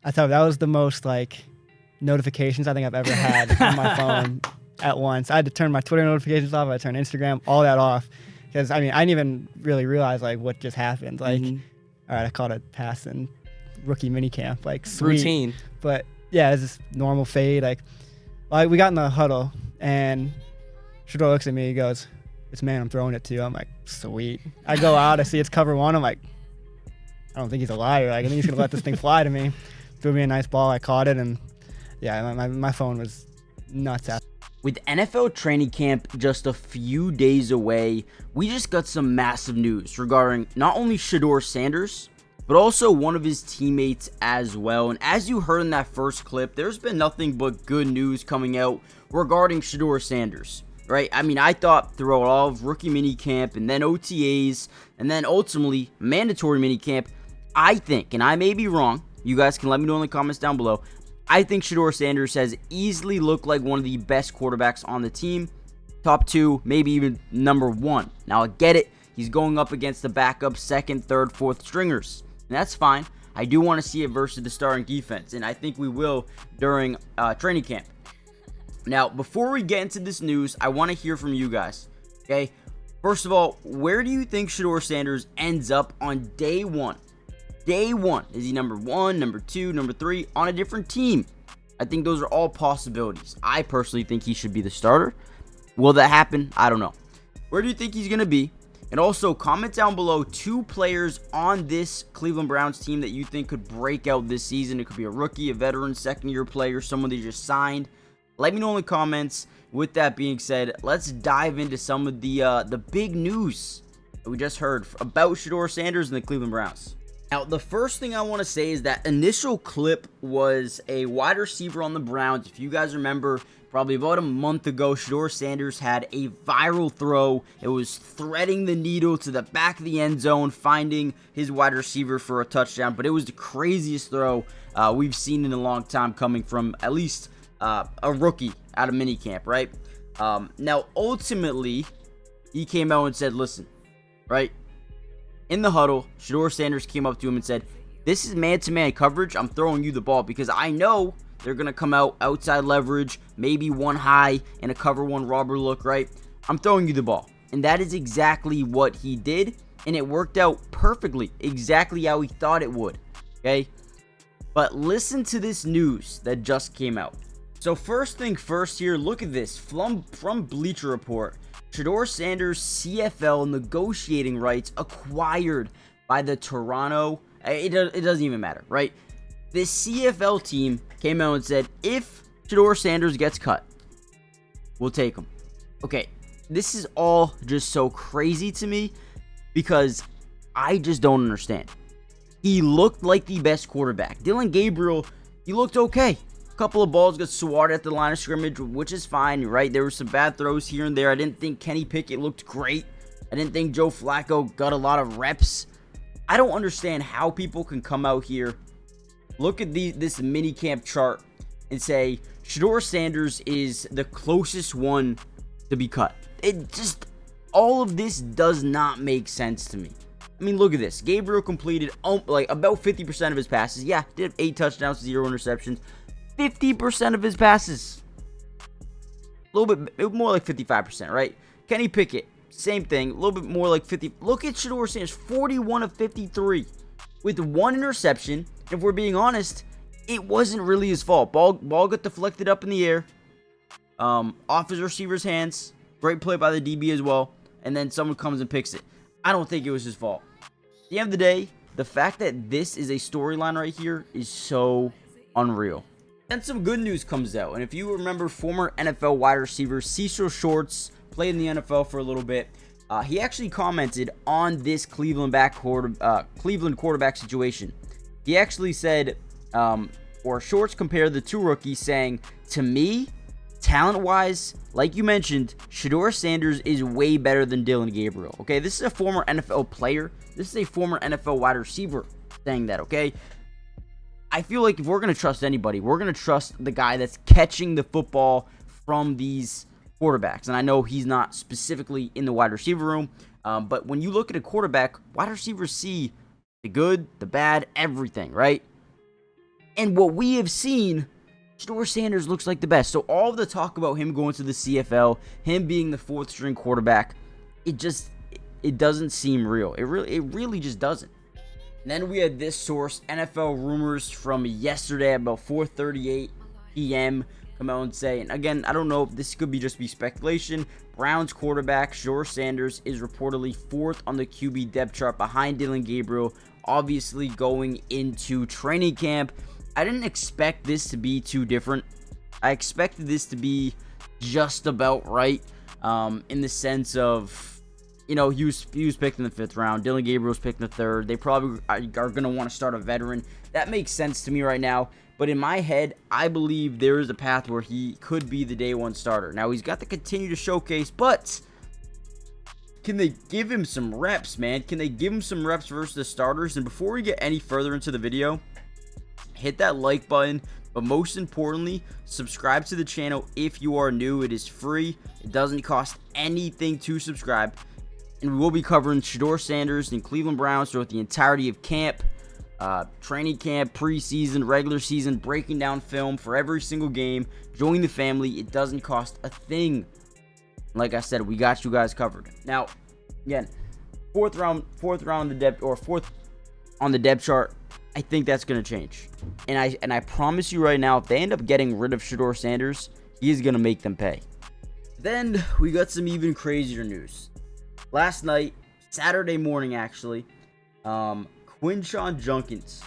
I thought that was the most like notifications I think I've ever had on my phone at once. I had to turn my Twitter notifications off. I turned Instagram, all that off. Because, I mean, I didn't even really realize, like, what just happened. Like, all right, I caught a pass in rookie minicamp. Like, sweet. Routine. But, yeah, it's just normal fade. Like, we got in the huddle, and Shedeur looks at me. He goes, "It's man, I'm throwing it to you." I'm like, sweet. I go out. I see it's cover one. I'm like, I don't think he's a liar. Like, I think he's going to let this thing fly to me. Threw me a nice ball. I caught it, and, yeah, my phone was nuts out. With NFL training camp just a few days away, we just got some massive news regarding not only Shedeur Sanders, but also one of his teammates as well. And as you heard in that first clip, there's been nothing but good news coming out regarding Shedeur Sanders, right? I mean, I thought throughout all of rookie minicamp and then OTAs and then ultimately mandatory minicamp, I think, and I may be wrong, you guys can let me know in the comments down below, I think Shedeur Sanders has easily looked like one of the best quarterbacks on the team. Top 2, maybe even number 1. Now, I get it. He's going up against the backup second, third, fourth stringers. And that's fine. I do want to see it versus the starting defense. And I think we will during training camp. Now, before we get into this news, I want to hear from you guys. Okay? First of all, where do you think Shedeur Sanders ends up on day 1? Day 1, is he number 1, number 2, number 3 on a different team? I think those are all possibilities. I personally think he should be the starter. Will that happen? I don't know. Where do you think he's going to be? And also comment down below 2 players on this Cleveland Browns team that you think could break out this season. It could be a rookie, a veteran, second-year player, someone they just signed. Let me know in the comments. With that being said, let's dive into some of the big news that we just heard about Shedeur Sanders and the Cleveland Browns. Now, the first thing I want to say is that initial clip was a wide receiver on the Browns. If you guys remember, probably about a month ago, Shedeur Sanders had a viral throw. It was threading the needle to the back of the end zone, finding his wide receiver for a touchdown. But it was the craziest throw we've seen in a long time coming from at least a rookie out of minicamp, right? Now, ultimately, he came out and said, listen, right? In the huddle, Shedeur Sanders came up to him and said, "This is man-to-man coverage. I'm throwing you the ball because I know they're going to come out outside leverage, maybe one high and a cover one robber look, right? I'm throwing you the ball." And that is exactly what he did, and it worked out perfectly, exactly how he thought it would, okay? But listen to this news that just came out. So first thing first here, look at this. From Bleacher Report, Shedeur Sanders' CFL negotiating rights acquired by the Toronto. It doesn't even matter, right? This CFL team came out and said, if Shedeur Sanders gets cut, we'll take him. Okay, this is all just so crazy to me because I just don't understand. He looked like the best quarterback. Dylan Gabriel, he looked okay. Couple of balls got swatted at the line of scrimmage, which is fine, right? There were some bad throws here and there. I didn't think Kenny Pickett looked great. I didn't think Joe Flacco got a lot of reps. I don't understand how people can come out here, look at this minicamp chart, and say Shedeur Sanders is the closest one to be cut. It just, all of this does not make sense to me. I mean, look at this. Gabriel completed like about 50% of his passes. Yeah, did have 8 touchdowns, 0 interceptions. 50% of his passes. A little bit more like 55%, right? Kenny Pickett, same thing. A little bit more like 50. Look at Shedeur Sanders, 41 of 53 with 1 interception. If we're being honest, it wasn't really his fault. Ball got deflected up in the air, off his receiver's hands. Great play by the DB as well. And then someone comes and picks it. I don't think it was his fault. At the end of the day, the fact that this is a storyline right here is so unreal. Then some good news comes out, and if you remember, former NFL wide receiver Cecil Shorts played in the NFL for a little bit. He actually commented on this Cleveland quarterback situation. He actually said, or Shorts compared the 2 rookies, saying, "To me, talent-wise, like you mentioned, Shedeur Sanders is way better than Dylan Gabriel." Okay, this is a former NFL player. This is a former NFL wide receiver saying that, okay? I feel like if we're going to trust anybody, we're going to trust the guy that's catching the football from these quarterbacks. And I know he's not specifically in the wide receiver room, but when you look at a quarterback, wide receivers see the good, the bad, everything, right? And what we have seen, Shedeur Sanders looks like the best. So all of the talk about him going to the CFL, him being the 4th string quarterback, it doesn't seem real. It really just doesn't. And then we had this source, NFL Rumors, from yesterday at about 4:38 p.m. come out and say, and again, I don't know, this could just be speculation. Browns quarterback Shedeur Sanders is reportedly 4th on the QB depth chart behind Dillon Gabriel, obviously going into training camp. I didn't expect this to be too different. I expected this to be just about right, in the sense of, he was picked in the 5th round. Dillon Gabriel was picked in the 3rd. They probably are going to want to start a veteran. That makes sense to me right now. But in my head, I believe there is a path where he could be the day 1 starter. Now, he's got to continue to showcase, but can they give him some reps, man? Can they give him some reps versus the starters? And before we get any further into the video, hit that like button. But most importantly, subscribe to the channel if you are new. It is free. It doesn't cost anything to subscribe. And we will be covering Shedeur Sanders and Cleveland Browns throughout the entirety of camp, training camp, preseason, regular season, breaking down film for every single game. Join the family. It doesn't cost a thing. Like I said, we got you guys covered. Now, again, 4th round on the depth, or 4th on the depth chart. I think that's going to change. And I promise you right now, if they end up getting rid of Shedeur Sanders, he is going to make them pay. Then we got some even crazier news. Last night, Saturday morning actually, Judkins,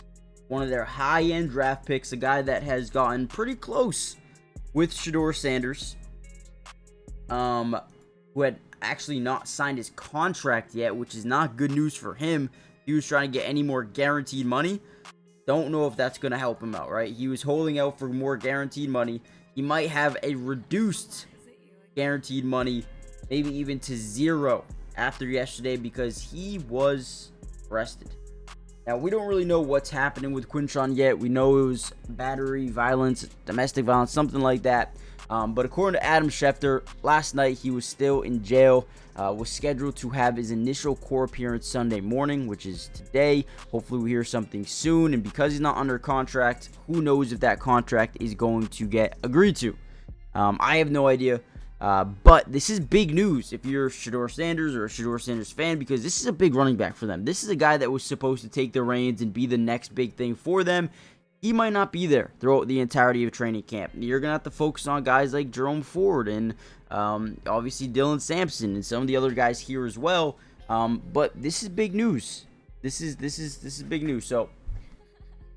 one of their high-end draft picks, a guy that has gotten pretty close with Shedeur Sanders, who had actually not signed his contract yet, which is not good news for him. He was trying to get any more guaranteed money. Don't know if that's going to help him out, right? He was holding out for more guaranteed money. He might have a reduced guaranteed money, maybe even to 0 after yesterday, because he was arrested. Now, we don't really know what's happening with Quinshon yet. We know it was battery, violence, domestic violence, something like that. But according to Adam Schefter, last night he was still in jail, was scheduled to have his initial court appearance Sunday morning, which is today. Hopefully we hear something soon, and because he's not under contract, who knows if that contract is going to get agreed to. I have no idea. But this is big news if you're Shedeur Sanders or a Shedeur Sanders fan, because this is a big running back for them. This is a guy that was supposed to take the reins and be the next big thing for them. He might not be there throughout the entirety of training camp. You're going to have to focus on guys like Jerome Ford and obviously Dylan Sampson and some of the other guys here as well. But this is big news. This is big news. So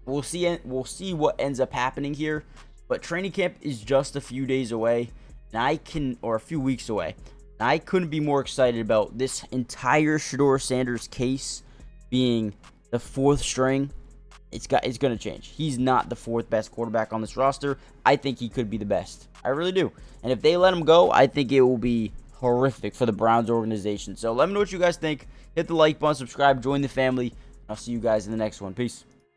we'll see what ends up happening here. But training camp is just a few days away. Or a few weeks away. And I couldn't be more excited about this entire Shedeur Sanders case being the 4th string. It's going to change. He's not the 4th best quarterback on this roster. I think he could be the best. I really do. And if they let him go, I think it will be horrific for the Browns organization. So let me know what you guys think. Hit the like button, subscribe, join the family. I'll see you guys in the next one. Peace.